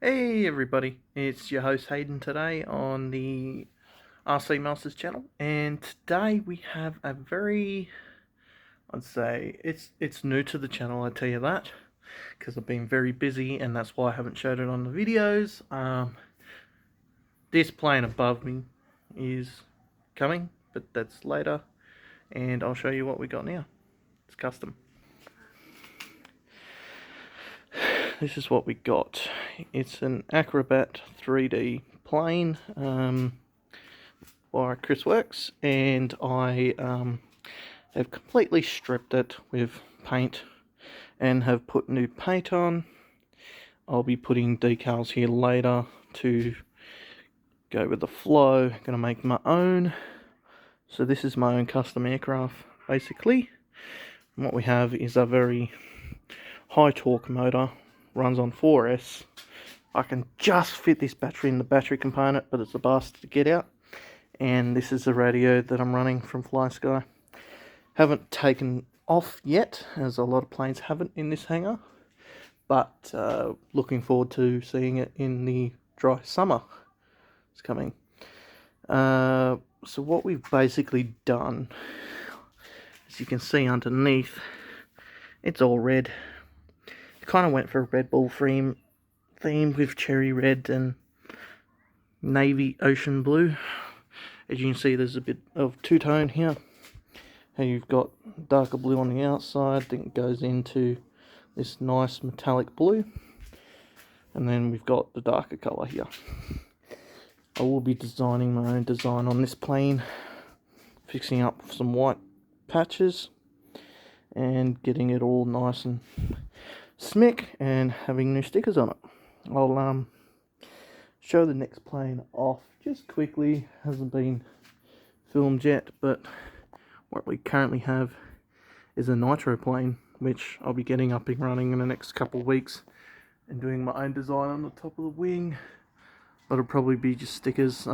Hey everybody, it's your host Hayden today on the RC Masters channel, and today we have a very, I'd say, it's new to the channel, I tell you that, because I've been very busy and that's why I haven't showed it on the videos. This plane above me is coming, but that's later, and I'll show you what we got now. It's custom. This is what we got. It's an Acrobat 3D plane by Chris Works, and I have completely stripped it with paint and have put new paint on. I'll be putting decals here later to go with the flow. I'm gonna make my own. So this is my own custom aircraft basically. And what we have is a very high torque motor, runs on 4S. I can just fit this battery in the battery component, but it's a bastard to get out. And this is the radio that I'm running from FlySky. Haven't taken off yet, as a lot of planes haven't in this hangar, but looking forward to seeing it in the dry summer. It's coming. So what we've basically done, as you can see underneath, it's all red. Kind of went for a Red Bull theme with cherry red and navy ocean blue. As you can see, there's a bit of two-tone here. And you've got darker blue on the outside, then it goes into this nice metallic blue. And then we've got the darker colour here. I will be designing my own design on this plane, fixing up some white patches and getting it all nice and smick and having new stickers on it. I'll show the next plane off just quickly. Hasn't been filmed yet, but what we currently have is a nitro plane, which I'll be getting up and running in the next couple of weeks and doing my own design on the top of the wing. That'll probably be just stickers.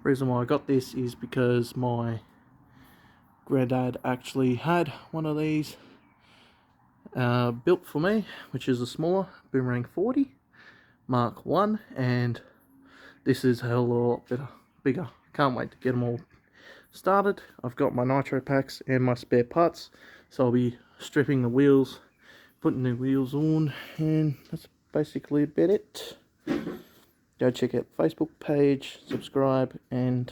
Reason why I got this is because my granddad actually had one of these built for me, which is a smaller Boomerang 40 Mark 1, and this is a hell of a lot better, bigger. Can't wait to get them all started. I've got my nitro packs and my spare parts, so I'll be stripping the wheels, putting new wheels on, and that's basically about it. Go check out the Facebook page, subscribe, and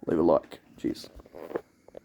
leave a like. Cheers.